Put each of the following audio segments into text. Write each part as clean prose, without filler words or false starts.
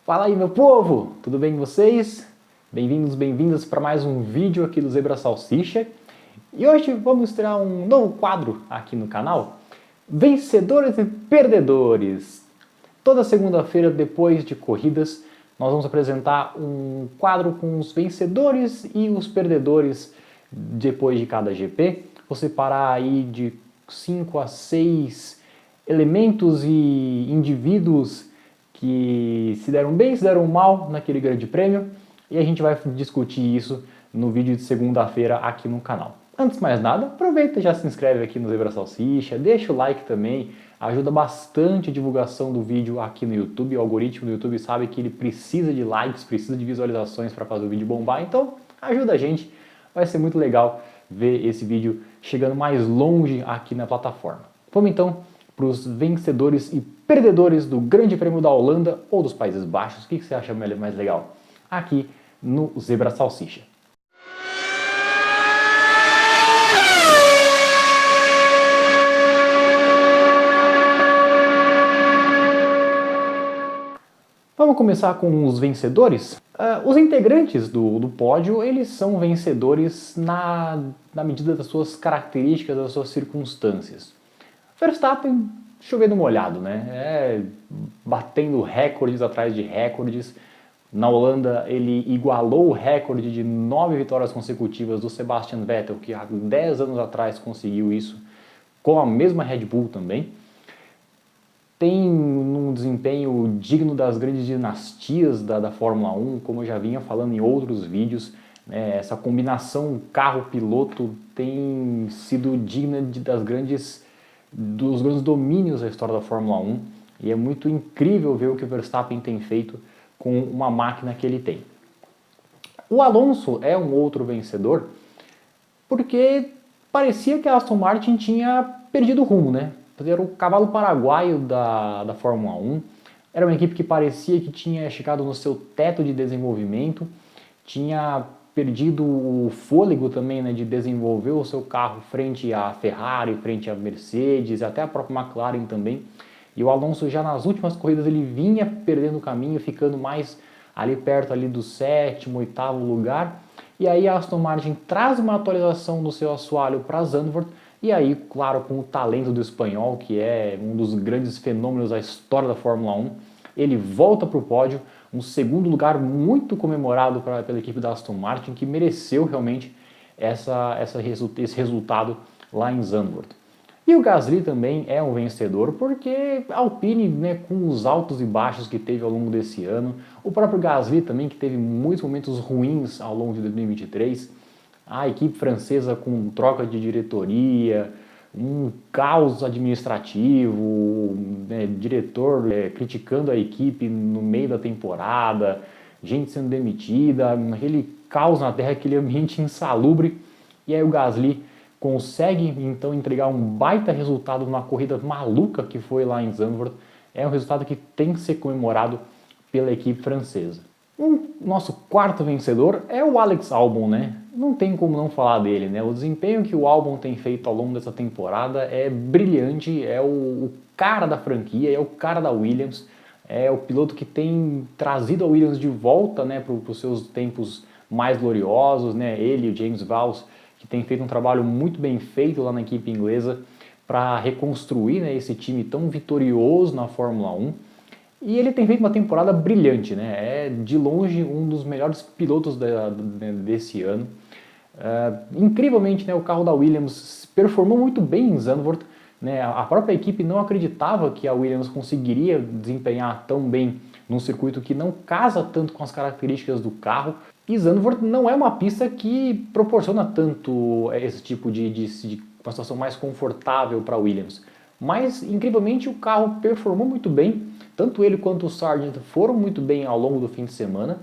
Fala aí, meu povo! Tudo bem com vocês? Bem-vindos, bem-vindas para mais um vídeo aqui do Zebra Salsicha. E hoje vamos estrear um novo quadro aqui no canal, Vencedores e Perdedores. Toda segunda-feira, depois de corridas, nós vamos apresentar um quadro com os vencedores e os perdedores depois de cada GP. Vou separar aí de 5 a 6 elementos e indivíduos que se deram bem, se deram mal naquele grande prêmio, e a gente vai discutir isso no vídeo de segunda-feira aqui no canal. Antes de mais nada, aproveita e já se inscreve aqui no Zebra Salsicha, deixa o like também, ajuda bastante a divulgação do vídeo aqui no YouTube. O algoritmo do YouTube sabe que ele precisa de likes, precisa de visualizações para fazer o vídeo bombar, então ajuda a gente, vai ser muito legal ver esse vídeo chegando mais longe aqui na plataforma. Vamos então para os vencedores e perdedores do Grande Prêmio da Holanda ou dos Países Baixos. O que você acha mais legal? Aqui no Zebra Salsicha. Vamos começar com os vencedores? Os integrantes do pódio, eles são vencedores na medida das suas características, das suas circunstâncias. Verstappen chovendo molhado, né? Batendo recordes atrás de recordes. Na Holanda ele igualou o recorde de 9 vitórias consecutivas do Sebastian Vettel, que há 10 anos atrás conseguiu isso com a mesma Red Bull também. Tem um desempenho digno das grandes dinastias da Fórmula 1, como eu já vinha falando em outros vídeos. Essa combinação carro-piloto tem sido digna dos grandes domínios da história da Fórmula 1, e é muito incrível ver o que o Verstappen tem feito com uma máquina que ele tem. O Alonso é um outro vencedor porque parecia que a Aston Martin tinha perdido o rumo, né? Era o cavalo paraguaio da Fórmula 1, era uma equipe que parecia que tinha chegado no seu teto de desenvolvimento, tinha perdido o fôlego também, né, de desenvolver o seu carro frente à Ferrari, frente à Mercedes, até a própria McLaren também. E o Alonso já nas últimas corridas ele vinha perdendo o caminho, ficando mais ali perto ali do 7º, 8º lugar. E aí a Aston Martin traz uma atualização do seu assoalho para Zandvoort. E aí, claro, com o talento do espanhol, que é um dos grandes fenômenos da história da Fórmula 1, ele volta para o pódio, um segundo lugar muito comemorado pela equipe da Aston Martin, que mereceu realmente esse resultado lá em Zandvoort. E o Gasly também é um vencedor, porque a Alpine, né, com os altos e baixos que teve ao longo desse ano, o próprio Gasly também, que teve muitos momentos ruins ao longo de 2023, a equipe francesa com troca de diretoria, um caos administrativo, né, diretor criticando a equipe no meio da temporada, gente sendo demitida, aquele caos na terra, aquele ambiente insalubre. E aí o Gasly consegue então entregar um baita resultado numa corrida maluca que foi lá em Zandvoort. É um resultado que tem que ser comemorado pela equipe francesa. O nosso quarto vencedor é o Alex Albon, né? Não tem como não falar dele, né? O desempenho que o Albon tem feito ao longo dessa temporada é brilhante, é o cara da franquia, é o cara da Williams, é o piloto que tem trazido a Williams de volta, né, para os seus tempos mais gloriosos, né? Ele e o James Vowles, que tem feito um trabalho muito bem feito lá na equipe inglesa para reconstruir, né, esse time tão vitorioso na Fórmula 1. E ele tem feito uma temporada brilhante, né? É de longe um dos melhores pilotos desse ano. Incrivelmente, né, o carro da Williams performou muito bem em Zandvoort, né? A própria equipe não acreditava que a Williams conseguiria desempenhar tão bem num circuito que não casa tanto com as características do carro. E Zandvoort não é uma pista que proporciona tanto esse tipo de uma situação mais confortável para a Williams. Mas, incrivelmente, o carro performou muito bem, tanto ele quanto o Sargent foram muito bem ao longo do fim de semana,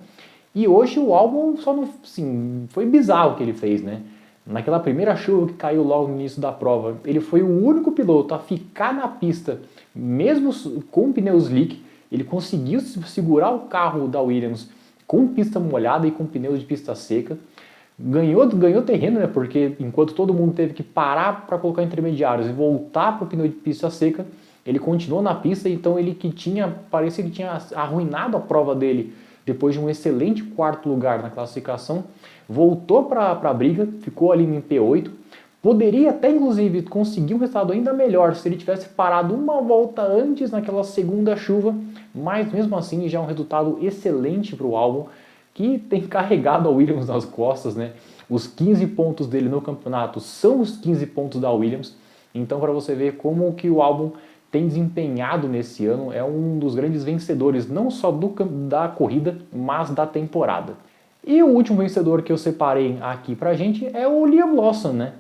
e hoje o Albon só não, assim, foi bizarro o que ele fez, né? Naquela primeira chuva que caiu logo no início da prova, ele foi o único piloto a ficar na pista, mesmo com pneus slick. Ele conseguiu segurar o carro da Williams com pista molhada e com pneus de pista seca. Ganhou terreno, né? Porque enquanto todo mundo teve que parar para colocar intermediários e voltar para o pneu de pista seca, Ele continuou na pista, então ele que parecia que tinha arruinado a prova dele depois de um excelente quarto lugar na classificação, voltou para a briga, ficou ali no P8, poderia até inclusive conseguir um resultado ainda melhor se ele tivesse parado uma volta antes naquela segunda chuva, mas mesmo assim já é um resultado excelente para o Albon, que tem carregado a Williams nas costas, né? Os 15 pontos dele no campeonato são os 15 pontos da Williams, então para você ver como que o Albon tem desempenhado nesse ano, é um dos grandes vencedores, não só da corrida, mas da temporada. E o último vencedor que eu separei aqui pra gente é o Liam Lawson, né?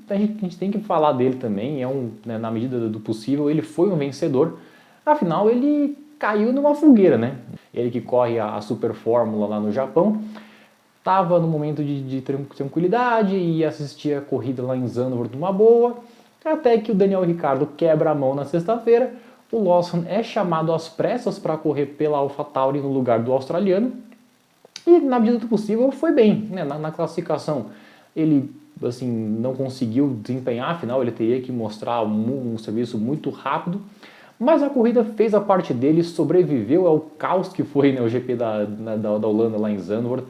A gente tem que falar dele também, né, na medida do possível, ele foi um vencedor, afinal ele caiu numa fogueira, né? Ele que corre a Super Fórmula lá no Japão, estava no momento de tranquilidade e assistia a corrida lá em Zandvoort numa boa, até que o Daniel Ricciardo quebra a mão na sexta-feira, o Lawson é chamado às pressas para correr pela AlphaTauri no lugar do australiano, e na medida do possível foi bem, né? Na classificação ele assim, não conseguiu desempenhar, afinal ele teria que mostrar um serviço muito rápido, mas a corrida fez a parte dele, sobreviveu ao caos que foi, né, o GP da Holanda lá em Zandvoort,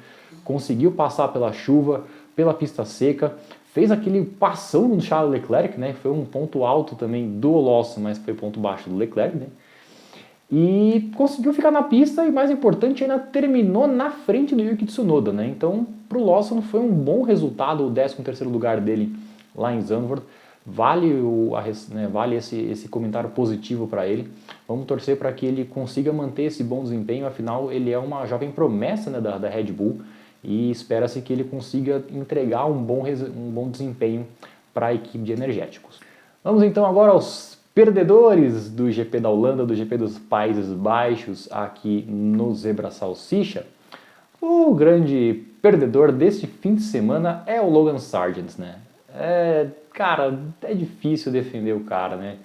conseguiu passar pela chuva, pela pista seca, fez aquele passão no Charles Leclerc, né? Foi um ponto alto também do Lawson, mas foi ponto baixo do Leclerc, né? E conseguiu ficar na pista e, mais importante, ainda terminou na frente do Yuki Tsunoda, né? Então, para o Lawson foi um bom resultado, o 13º lugar dele lá em Zandvoort. Vale, vale esse comentário positivo para ele. Vamos torcer para que ele consiga manter esse bom desempenho, afinal ele é uma jovem promessa, né, da Red Bull, e espera-se que ele consiga entregar um bom desempenho para a equipe de energéticos. Vamos então agora aos perdedores do GP da Holanda, do GP dos Países Baixos, aqui no Zebra Salsicha. O grande perdedor deste fim de semana é o Logan Sargent, né? Cara, é difícil defender o cara, né?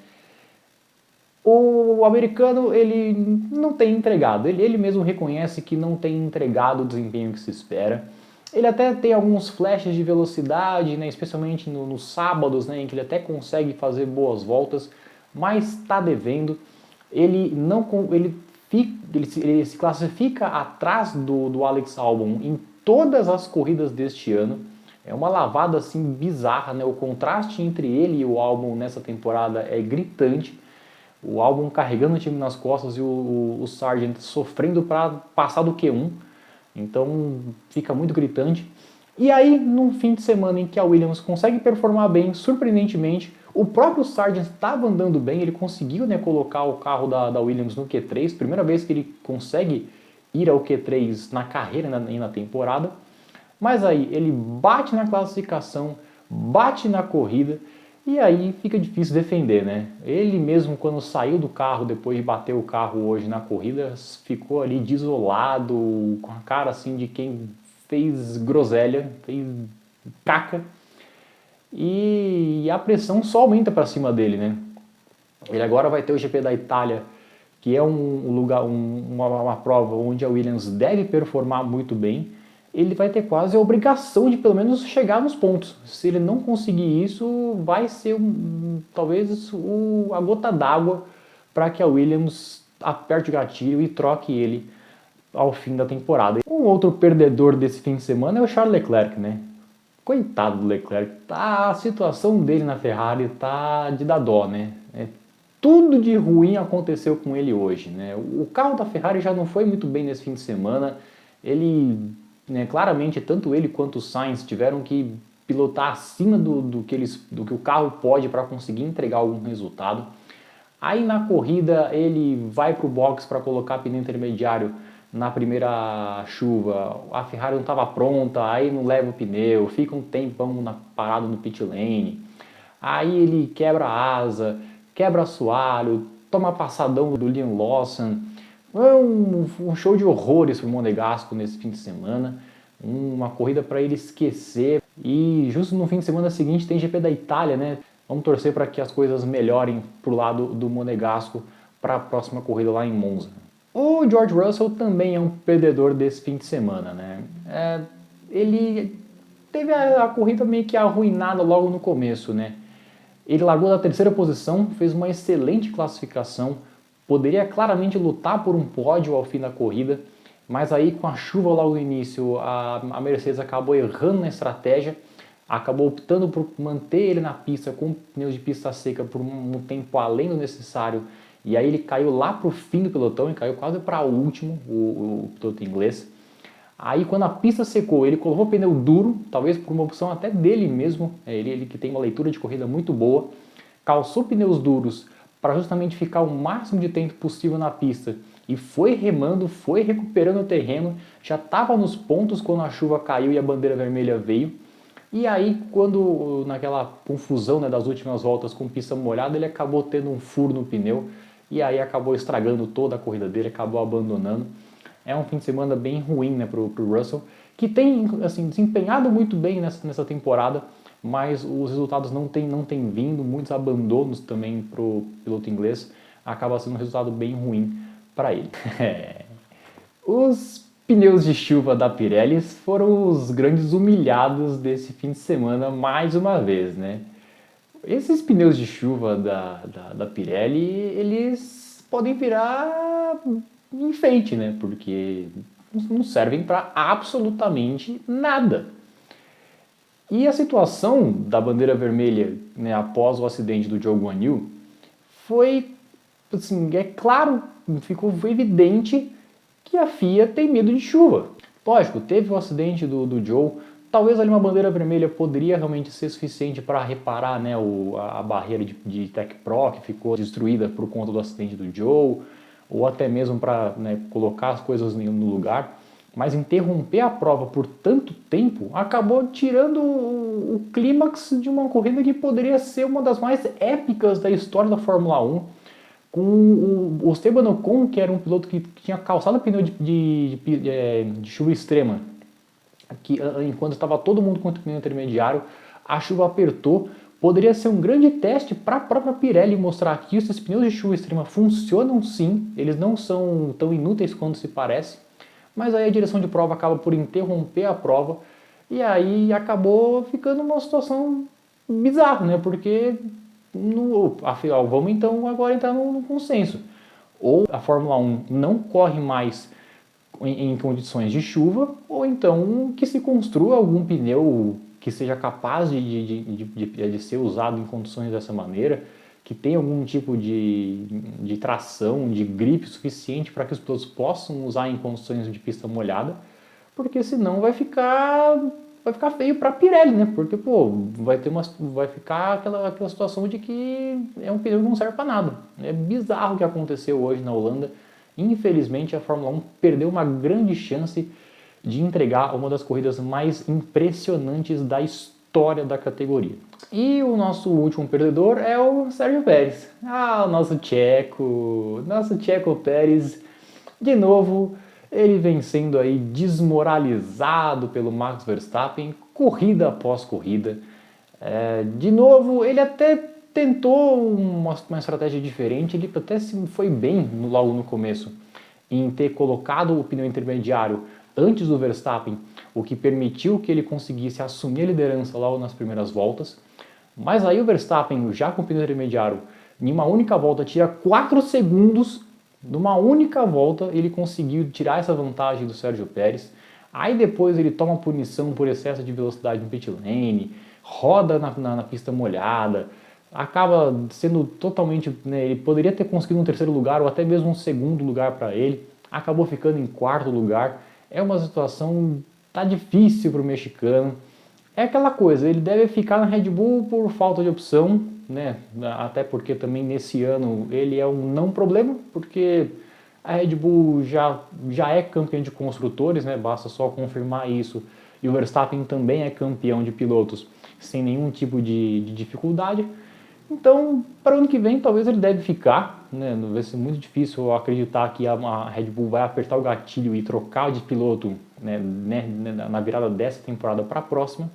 O americano, ele não tem entregado, ele mesmo reconhece que não tem entregado o desempenho que se espera. Ele até tem alguns flashes de velocidade, né, especialmente nos sábados, né, em que ele até consegue fazer boas voltas, mas está devendo. Ele se classifica atrás do Alex Albon em todas as corridas deste ano. É uma lavada assim bizarra, né? O contraste entre ele e o Albon nessa temporada é gritante. O Albon carregando o time nas costas e o Sargent sofrendo para passar do Q1. Então fica muito gritante. E aí, num fim de semana em que a Williams consegue performar bem, surpreendentemente, o próprio Sargent estava andando bem, ele conseguiu, né, colocar o carro da Williams no Q3, primeira vez que ele consegue ir ao Q3 na carreira e na temporada. Mas aí ele bate na classificação, bate na corrida, e aí fica difícil defender, né? Ele mesmo quando saiu do carro, depois de bater o carro hoje na corrida, ficou ali desolado, com a cara assim de quem fez groselha, fez caca, e a pressão só aumenta para cima dele, né? Ele agora vai ter o GP da Itália, que é uma prova onde a Williams deve performar muito bem. Ele vai ter quase a obrigação de pelo menos chegar nos pontos. Se ele não conseguir isso, vai ser talvez a gota d'água para que a Williams aperte o gatilho e troque ele ao fim da temporada. Um outro perdedor desse fim de semana é o Charles Leclerc, né? Coitado do Leclerc, a situação dele na Ferrari tá de dar dó, né? Tudo de ruim aconteceu com ele hoje, né? O carro da Ferrari já não foi muito bem nesse fim de semana. Né, claramente, tanto ele quanto o Sainz tiveram que pilotar acima do que o carro pode para conseguir entregar algum resultado. Aí na corrida ele vai para o box para colocar pneu intermediário na primeira chuva, a Ferrari não estava pronta, aí não leva o pneu, fica um tempão parado no pit lane. Aí ele quebra a asa, quebra assoalho, toma passadão do Liam Lawson. Um show de horrores para o Monegasco nesse fim de semana, uma corrida para ele esquecer. E justo no fim de semana seguinte tem GP da Itália, né? Vamos torcer para que as coisas melhorem para o lado do Monegasco para a próxima corrida lá em Monza. O George Russell também é um perdedor desse fim de semana, né? Ele teve a corrida meio que arruinada logo no começo, né? Ele largou da terceira posição, fez uma excelente classificação, poderia claramente lutar por um pódio ao fim da corrida, mas aí com a chuva logo no início, a Mercedes acabou errando na estratégia, acabou optando por manter ele na pista com pneus de pista seca por um tempo além do necessário, e aí ele caiu lá para o fim do pelotão, e caiu quase para o último, o piloto inglês. Aí quando a pista secou, ele colocou o pneu duro, talvez por uma opção até dele mesmo, ele que tem uma leitura de corrida muito boa, calçou pneus duros para justamente ficar o máximo de tempo possível na pista e foi remando, foi recuperando o terreno, já estava nos pontos quando a chuva caiu e a bandeira vermelha veio. E aí, quando naquela confusão, né, das últimas voltas com pista molhada, ele acabou tendo um furo no pneu e aí acabou estragando toda a corrida dele, acabou abandonando. É um fim de semana bem ruim, né, pro Russell, que tem assim, desempenhado muito bem nessa temporada, mas os resultados não têm vindo, muitos abandonos também pro piloto inglês, acaba sendo um resultado bem ruim para ele. Os pneus de chuva da Pirelli foram os grandes humilhados desse fim de semana mais uma vez, né? Esses pneus de chuva da Pirelli, eles podem virar enfeite, né? Porque não servem para absolutamente nada. E a situação da bandeira vermelha, né, após o acidente do Zhou Guanyu foi, assim, é claro, foi evidente que a FIA tem medo de chuva. Lógico, teve o acidente do Zhou, talvez ali uma bandeira vermelha poderia realmente ser suficiente para reparar, né, a barreira de Tech Pro que ficou destruída por conta do acidente do Zhou, ou até mesmo para, né, colocar as coisas no lugar, mas interromper a prova por tanto tempo acabou tirando o clímax de uma corrida que poderia ser uma das mais épicas da história da Fórmula 1, com o Esteban Ocon, que era um piloto que tinha calçado pneu de chuva extrema, que enquanto estava todo mundo com o pneu intermediário, a chuva apertou. Poderia ser um grande teste para a própria Pirelli mostrar que esses pneus de chuva extrema funcionam sim, eles não são tão inúteis quanto se parece, mas aí a direção de prova acaba por interromper a prova e aí acabou ficando uma situação bizarra, né? Porque afinal, vamos então agora entrar no consenso. Ou a Fórmula 1 não corre mais em condições de chuva, ou então que se construa algum pneu que seja capaz de ser usado em condições dessa maneira, que tenha algum tipo de tração, de gripe suficiente para que os pilotos possam usar em condições de pista molhada, porque senão vai ficar feio para a Pirelli, né? Porque, pô, vai ficar aquela situação de que é um pneu que não serve para nada. É bizarro o que aconteceu hoje na Holanda. Infelizmente, a Fórmula 1 perdeu uma grande chance de entregar uma das corridas mais impressionantes da história da categoria. E o nosso último perdedor é o Sérgio Pérez. O nosso Checo Pérez, de novo, ele vem sendo aí desmoralizado pelo Max Verstappen, corrida após corrida. De novo, ele até tentou uma estratégia diferente, ele até foi bem logo no começo em ter colocado o pneu intermediário antes do Verstappen, o que permitiu que ele conseguisse assumir a liderança logo nas primeiras voltas. Mas aí o Verstappen, já com o pneu intermediário, em uma única volta, tira 4 segundos. Numa única volta, ele conseguiu tirar essa vantagem do Sérgio Pérez. Aí depois ele toma punição por excesso de velocidade no pit lane, roda na pista molhada, acaba sendo totalmente, né, ele poderia ter conseguido um terceiro lugar ou até mesmo um segundo lugar para ele, acabou ficando em quarto lugar. É uma situação, tá difícil para o mexicano. É aquela coisa, ele deve ficar na Red Bull por falta de opção, né? Até porque também nesse ano ele é um não problema, porque a Red Bull já é campeã de construtores, né? Basta só confirmar isso. E o Verstappen também é campeão de pilotos sem nenhum tipo de dificuldade. Então, para o ano que vem, talvez ele deve ficar, né? Vai ser muito difícil eu acreditar que a Red Bull vai apertar o gatilho e trocar de piloto, né, na virada dessa temporada para a próxima,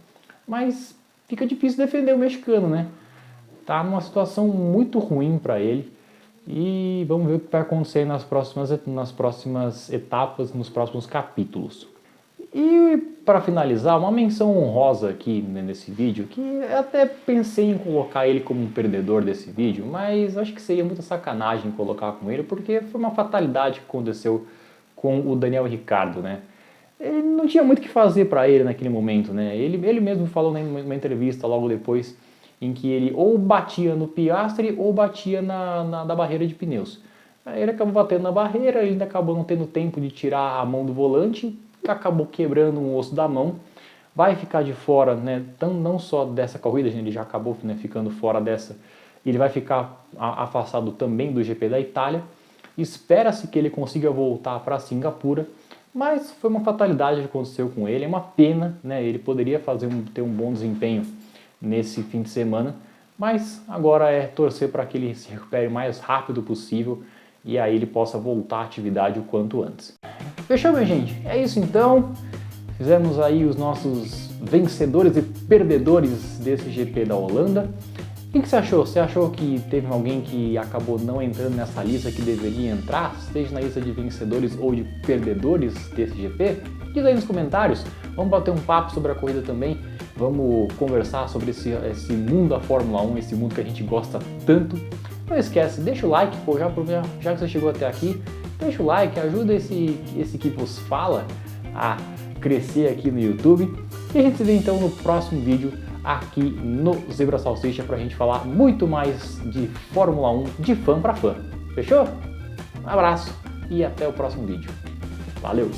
mas fica difícil defender o mexicano, né? Tá numa situação muito ruim para ele e vamos ver o que vai acontecer nas próximas etapas, nos próximos capítulos. E para finalizar, uma menção honrosa aqui nesse vídeo, que eu até pensei em colocar ele como um perdedor desse vídeo, mas acho que seria muita sacanagem colocar com ele, porque foi uma fatalidade que aconteceu com o Daniel Ricciardo, né? Ele não tinha muito o que fazer para ele naquele momento, né? Ele mesmo falou numa entrevista logo depois, em que ele ou batia no Piastri ou batia na barreira de pneus. Aí ele acabou batendo na barreira, ele ainda acabou não tendo tempo de tirar a mão do volante, acabou quebrando um osso da mão, vai ficar de fora, né, não só dessa corrida, ele já acabou, né, ficando fora dessa, ele vai ficar afastado também do GP da Itália. Espera-se que ele consiga voltar para Singapura, mas foi uma fatalidade que aconteceu com ele, é uma pena, né, ele poderia ter um bom desempenho nesse fim de semana, mas agora é torcer para que ele se recupere o mais rápido possível e aí ele possa voltar à atividade o quanto antes. Fechou, minha gente? É isso então. Fizemos aí os nossos vencedores e perdedores desse GP da Holanda. O que você achou? Você achou que teve alguém que acabou não entrando nessa lista que deveria entrar, seja na lista de vencedores ou de perdedores desse GP? Diz aí nos comentários. Vamos bater um papo sobre a corrida também. Vamos conversar sobre esse mundo da Fórmula 1, esse mundo que a gente gosta tanto. Não esquece, deixa o like, pô, já que você chegou até aqui, deixa o like, ajuda esse que vos fala a crescer aqui no YouTube. E a gente se vê então no próximo vídeo aqui no Zebra Salsicha para a gente falar muito mais de Fórmula 1 de fã para fã. Fechou? Um abraço e até o próximo vídeo. Valeu!